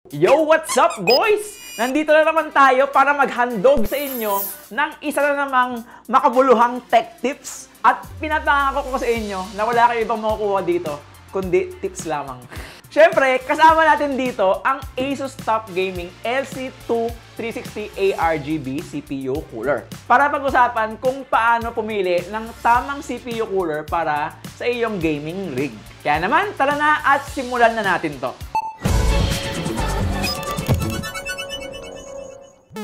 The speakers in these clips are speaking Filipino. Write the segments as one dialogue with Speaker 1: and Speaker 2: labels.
Speaker 1: Yo, what's up boys? Nandito na naman tayo para maghandog sa inyo ng isa na namang makabuluhang tech tips. At pinatangako ko sa inyo na wala kayo ibang makukuha dito, kundi tips lamang. Siyempre, kasama natin dito ang Asus Top Gaming LC2 360 ARGB CPU cooler. Para pag-usapan kung paano pumili ng tamang CPU cooler para sa iyong gaming rig. Kaya naman, tara na at simulan na natin to.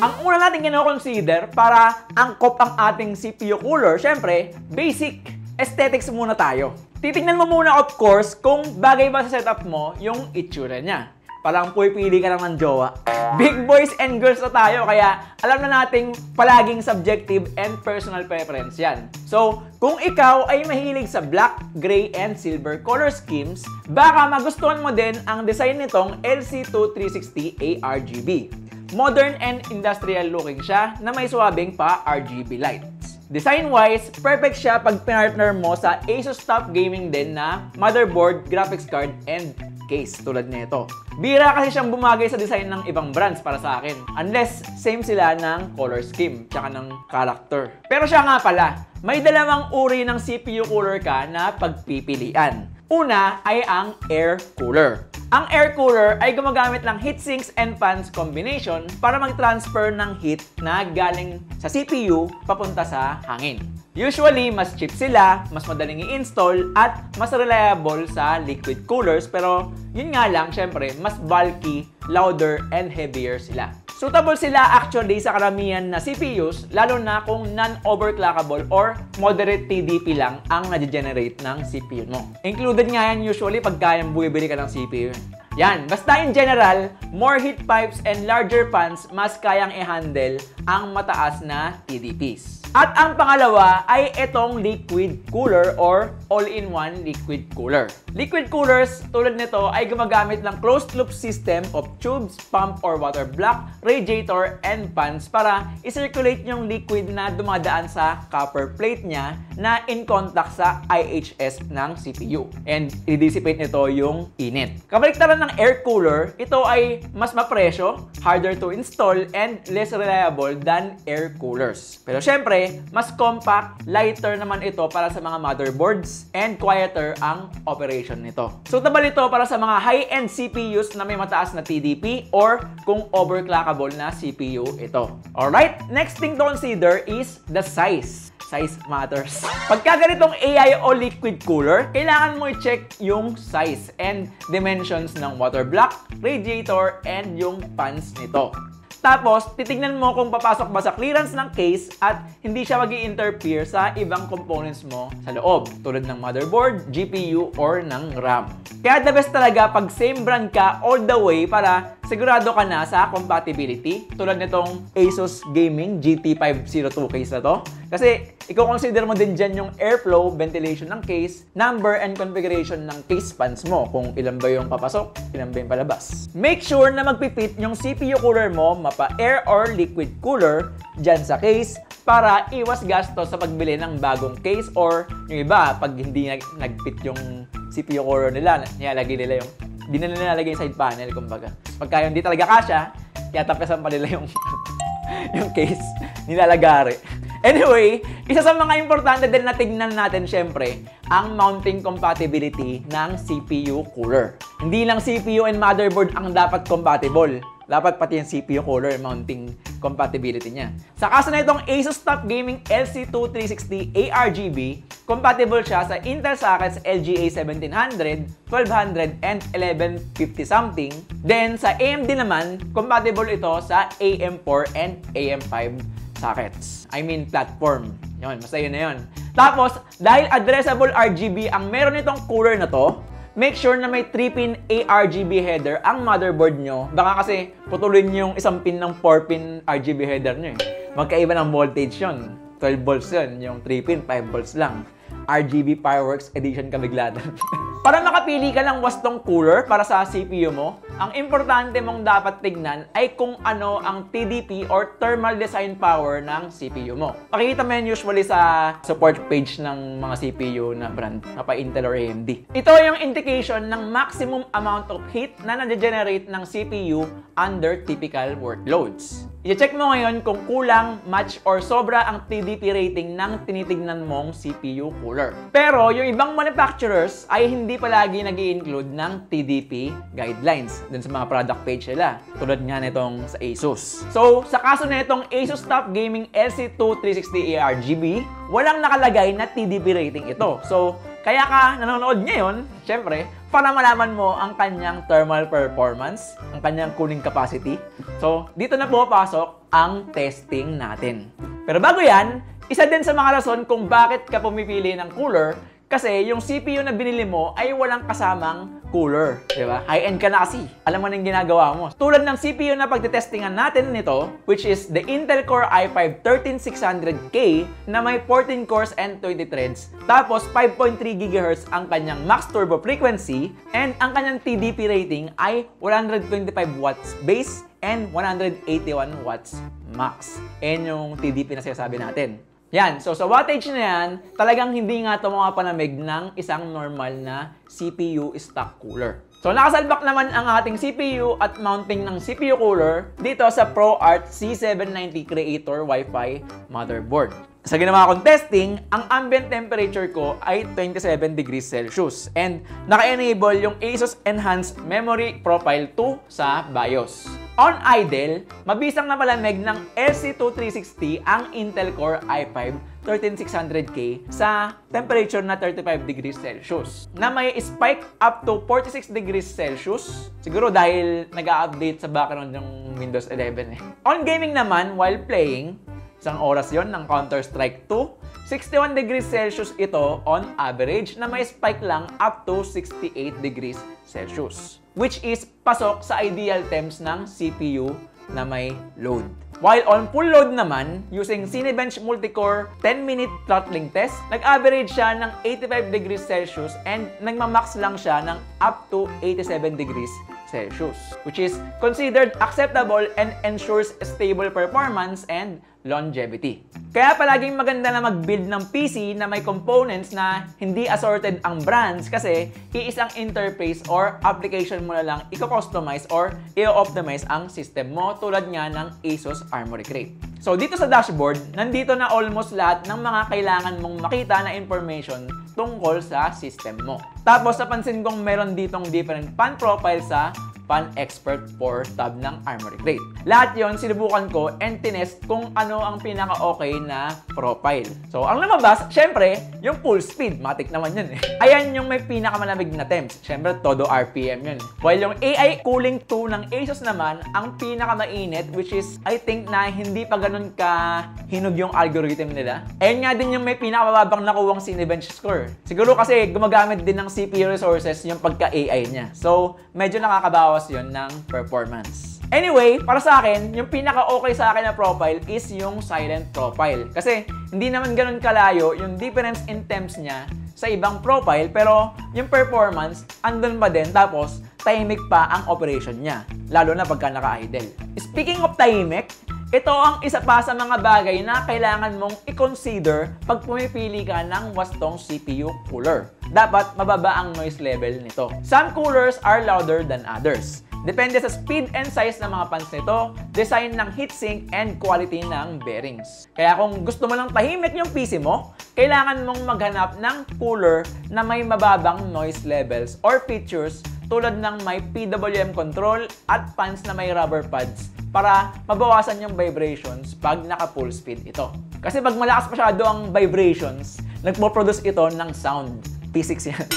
Speaker 1: Ang una natin kino-consider para angkop ang ating CPU cooler, syempre, basic aesthetics muna tayo. Titingnan mo muna, of course, kung bagay ba sa setup mo yung itsura niya. Parang pumipili ka lang ng jowa. Big boys and girls na tayo, kaya alam na nating palaging subjective and personal preference yan. So, kung ikaw ay mahilig sa black, gray, and silver color schemes, baka magustuhan mo din ang design nitong LC2 360 ARGB. Modern and industrial looking siya na may swabing pa RGB lights. Design-wise, perfect siya pag pinartner mo sa Asus Top Gaming din na motherboard, graphics card, and case tulad nito. Bira kasi siyang bumagay sa design ng ibang brands para sa akin. Unless same sila ng color scheme tsaka ng character. Pero siya nga pala, may dalawang uri ng CPU cooler ka na pagpipilian. Una ay ang air cooler. Ang air cooler ay gumagamit ng heatsinks and fans combination para mag-transfer ng heat na galing sa CPU papunta sa hangin. Usually, mas cheap sila, mas madaling i-install, at mas reliable sa liquid coolers. Pero yun nga lang, syempre, mas bulky, louder, and heavier sila. Suitable sila actually sa karamihan na CPUs, lalo na kung non-overclockable or moderate TDP lang ang nag-generate ng CPU mo. Included nga yan usually pag kayang bumibili ka ng CPU. Yan, basta in general, more heat pipes and larger fans mas kayang i-handle ang mataas na TDPs. At ang pangalawa ay itong liquid cooler or all-in-one liquid cooler. Liquid coolers tulad nito ay gumagamit ng closed-loop system of tubes, pump or water block, radiator, and fans para i-circulate yung liquid na dumadaan sa copper plate niya na in contact sa IHS ng CPU. And i-dissipate nito yung init. Kabaliktaran ng air cooler, ito ay mas mapresyo, harder to install, and less reliable than air coolers. Pero syempre, mas compact, lighter naman ito para sa mga motherboards, and quieter ang operation nito. Suitable ito para sa mga high-end CPUs na may mataas na TDP or kung overclockable na CPU ito. Alright, next thing to consider is the size. Size matters. Pagka ganitong AI o liquid cooler, kailangan mo i-check yung size and dimensions ng water block, radiator, and yung fans nito. Tapos, titignan mo kung papasok ba sa clearance ng case at hindi siya mag-i-interfere sa ibang components mo sa loob, tulad ng motherboard, GPU, or ng RAM. Kaya the best talaga pag same brand ka all the way para sigurado ka na sa compatibility, tulad nitong Asus Gaming GT502 case na to. Kasi, i-consider mo din dyan yung airflow, ventilation ng case, number and configuration ng case fans mo, kung ilan ba yung papasok, ilan ba yung palabas. Make sure na magpipit yung CPU cooler mo, mapa-air or liquid cooler, dyan sa case, para iwas gastos sa pagbili ng bagong case or yung iba, pag hindi nagpit yung CPU cooler nila, nilalagay nila yung di na nilalagay yung side panel, kumbaga. Pagka hindi talaga kasya, yatapesan pa nila yung yung case, nilalagari. Anyway, isa sa mga importante din na tignan natin syempre, ang mounting compatibility ng CPU cooler. Hindi lang CPU and motherboard ang dapat compatible. Dapat pati yung CPU cooler mounting compatibility niya. Sa kaso na itong Asus Top Gaming LC2 360 ARGB, compatible siya sa Intel sockets LGA 1700, 1200, and 1150 something. Then sa AMD naman, compatible ito sa AM4 and AM5 sockets. I mean platform. Yun, basta yun na yun. Tapos, dahil addressable RGB ang meron nitong cooler na to, make sure na may 3-pin ARGB header ang motherboard nyo. Baka kasi putulin yung isang pin ng 4-pin RGB header nyo eh. Magkaiba ng voltage yun. 12 volts yun. Yung 3-pin, 5 volts lang. RGB Fireworks Edition ka bigla doon. Para makapili ka ng wastong cooler para sa CPU mo, ang importante mong dapat tignan ay kung ano ang TDP or Thermal Design Power ng CPU mo. Pakikita mo yan usually sa support page ng mga CPU na brand, mapa Intel or AMD. Ito yung indication ng maximum amount of heat na nade-generate ng CPU under typical workloads. I-check mo ngayon kung kulang, match, or sobra ang TDP rating ng tinitignan mong CPU cooler. Pero yung ibang manufacturers ay hindi palagi nag-i-include ng TDP guidelines dun sa mga product page nila. Tulad nga nitong sa Asus. So, sa kaso na itong Asus Top Gaming LC2 360 ARGB, walang nakalagay na TDP rating ito. So, kaya ka nanonood ngayon, syempre, para malaman mo ang kanyang thermal performance, ang kanyang cooling capacity. So, dito na pumapasok ang testing natin. Pero bago yan, isa din sa mga rason kung bakit ka pumipili ng cooler kasi yung CPU na binili mo ay walang kasamang cooler, di ba? High-end ka na kasi. Alam mo na yung ginagawa mo. Tulad ng CPU na pagtitestingan natin nito, which is the Intel Core i5-13600K na may 14 cores and 20 threads. Tapos, 5.3 GHz ang kanyang max turbo frequency and ang kanyang TDP rating ay 125 watts base and 181 watts max. Yan yung TDP na sinasabi natin. Yan. So, sa wattage na yan, talagang hindi nga ito mapapanamig ng isang normal na CPU stock cooler. So, nakasalbak naman ang ating CPU at mounting ng CPU cooler dito sa ProArt C790 Creator Wi-Fi motherboard. Sa ginawa kong testing, ang ambient temperature ko ay 27 degrees Celsius and naka-enable yung Asus Enhanced Memory Profile 2 sa BIOS. On idle, mabisang na malamig ng LC2 360 ang Intel Core i5-13600K sa temperature na 35 degrees Celsius na may spike up to 46 degrees Celsius. Siguro dahil nag-a-update sa background ng Windows 11 eh. On gaming naman, while playing, isang oras yon ng Counter-Strike 2, 61 degrees Celsius ito on average na may spike lang up to 68 degrees Celsius. Which is pasok sa ideal temps ng CPU na may load. While on full load naman, using Cinebench Multicore 10-minute throttling test, nag-average siya ng 85 degrees Celsius and nagmamax lang siya ng up to 87 degrees Celsius, which is considered acceptable and ensures stable performance and longevity. Kaya palaging maganda na mag-build ng PC na may components na hindi assorted ang brands kasi iisang interface or application mo na lang i-customize or i-optimize ang system mo tulad nga ng Asus Armoury Crate. So dito sa dashboard, nandito na almost lahat ng mga kailangan mong makita na information tungkol sa system mo. Tapos napansin kong meron ditong different fan profile sa Fan Expert 4 tab ng Armoury Crate. Lahat yon sinubukan ko and tinest kung ano ang pinaka-okay na profile. So, ang lumabas, syempre, yung full speed. Matik naman yun eh. Ayan yung may pinakamalamig na temps. Syempre, todo RPM yun. While yung AI Cooling 2 ng Asus naman, ang pinakamainit, which is, I think na hindi pa ganun ka hinog yung algorithm nila. Ayan nga din yung may pinakamababang nakuwang Cinebench score. Siguro kasi gumagamit din ng CPU resources yung pagka-AI niya. So, medyo nakakabawas yun ng performance. Anyway, para sa akin, yung pinaka-okay sa akin na profile is yung silent profile. Kasi hindi naman ganun kalayo yung difference in temps niya sa ibang profile, pero yung performance, andun pa din, tapos tahimik pa ang operation niya, lalo na pagka naka-idle. Speaking of tahimik, ito ang isa pa sa mga bagay na kailangan mong i-consider pag pumipili ka ng wastong CPU cooler. Dapat mababa ang noise level nito. Some coolers are louder than others. Depende sa speed and size ng mga fans nito, design ng heatsink, and quality ng bearings. Kaya kung gusto mo lang tahimik yung PC mo, kailangan mong maghanap ng cooler na may mababang noise levels or features tulad ng may PWM control at fans na may rubber pads para mabawasan yung vibrations pag naka-full speed ito. Kasi pag malakas masyado ang vibrations, nagpo-produce ito ng sound. Physics yan.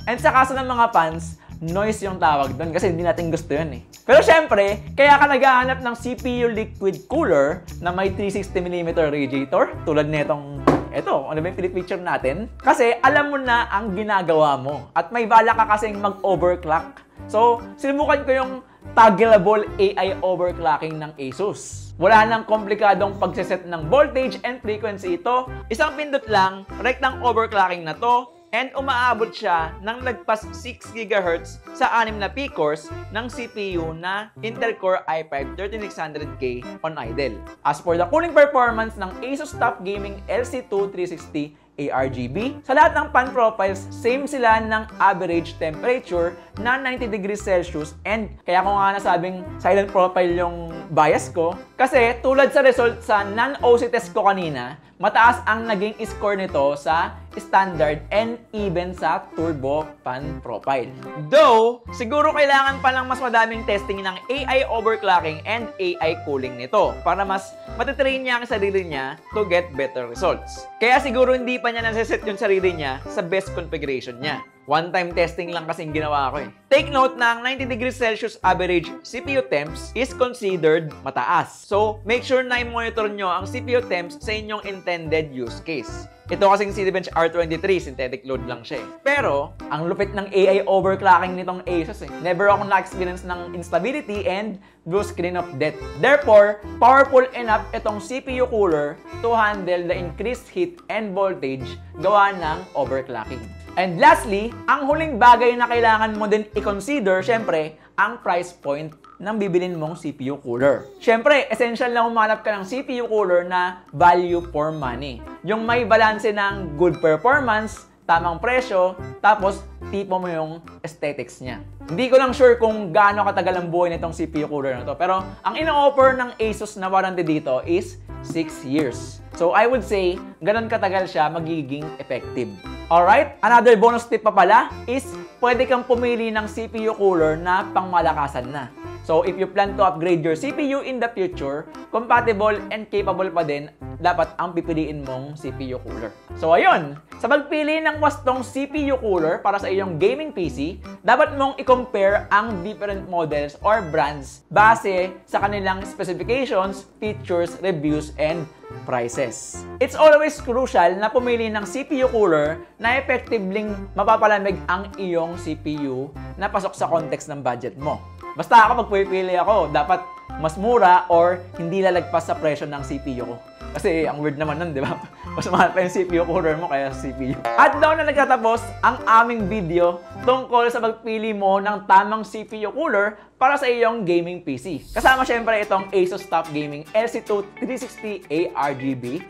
Speaker 1: And sa kaso ng mga fans, noise yung tawag doon kasi hindi natin gusto yun eh. Pero syempre, kaya ka naghahanap ng CPU liquid cooler na may 360mm radiator tulad nitong ito, ano ba yung picture natin? Kasi alam mo na ang ginagawa mo at may bala ka kasing mag-overclock. So, sinubukan ko yung toggleable AI overclocking ng Asus. Wala nang komplikadong pagsiset ng voltage and frequency ito. Isang pindot lang, rektang overclocking na to, and umaabot siya ng lagpas 6 GHz sa 6 na P-cores ng CPU na Intel Core i5-13600K on idle. As for the cooling performance ng Asus TUF Gaming LC2 360 ARGB, sa lahat ng fan profiles, same sila ng average temperature na 90 degrees Celsius, and kaya ko nga nasabing silent profile yung bias ko kasi tulad sa result sa non-OC test ko kanina, mataas ang naging score nito sa standard and even sa turbo fan profile. Though, siguro kailangan pa ng mas madaming testing ng AI overclocking and AI cooling nito para mas matitrain niya ang sarili niya to get better results. Kaya siguro hindi pa niya nasa-set yung sarili niya sa best configuration niya. One-time testing lang kasing ginawa ko eh. Take note na ang 90 degrees Celsius average CPU temps is considered mataas. So, make sure na i-monitor nyo ang CPU temps sa inyong intended use case. Ito kasing Cinebench R23, synthetic load lang siya eh. Pero, ang lupit ng AI overclocking nitong Asus eh. Never akong na-experience ng instability and blue screen of death. Therefore, powerful enough itong CPU cooler to handle the increased heat and voltage gawa ng overclocking. And lastly, ang huling bagay na kailangan mo din i-consider, syempre, ang price point ng bibilin mong CPU cooler. Syempre, essential na humanap ka ng CPU cooler na value for money. Yung may balanse ng good performance, tamang presyo, tapos tipo mo yung aesthetics niya. Hindi ko lang sure kung gaano katagal ang buhay nitong CPU cooler na to, pero ang ino-offer ng Asus na warranty dito is 6 years. So I would say, ganun katagal siya magiging effective. Alright, another bonus tip pa pala is pwede kang pumili ng CPU cooler na pangmalakasan na. So if you plan to upgrade your CPU in the future, compatible and capable pa din dapat ang pipiliin mong CPU cooler. So ayun, sa pagpili ng wastong CPU cooler para sa iyong gaming PC, dapat mong i-compare ang different models or brands base sa kanilang specifications, features, reviews, and prices. It's always crucial na pumili ng CPU cooler na effectively mapapalamig ang iyong CPU na pasok sa context ng budget mo. Basta ako magpipili ako, dapat mas mura or hindi lalagpas sa presyo ng CPU ko. Kasi ang weird naman nun, di ba? Mas mahal pa yung CPU cooler mo kaya CPU. At doon na nagtatapos ang aming video tungkol sa pagpili mo ng tamang CPU cooler para sa iyong gaming PC. Kasama syempre itong Asus TUF Gaming LC2 360 ARGB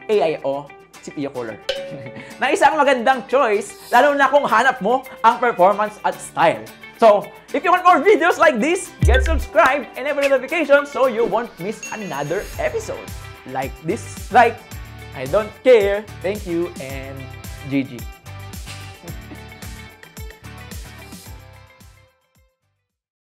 Speaker 1: AIO CPU cooler. Na isang magandang choice, lalo na kung hanap mo ang performance at style. So, if you want more videos like this, get subscribed and enable notifications so you won't miss another episode. Like this, like, I don't care, thank you, and GG.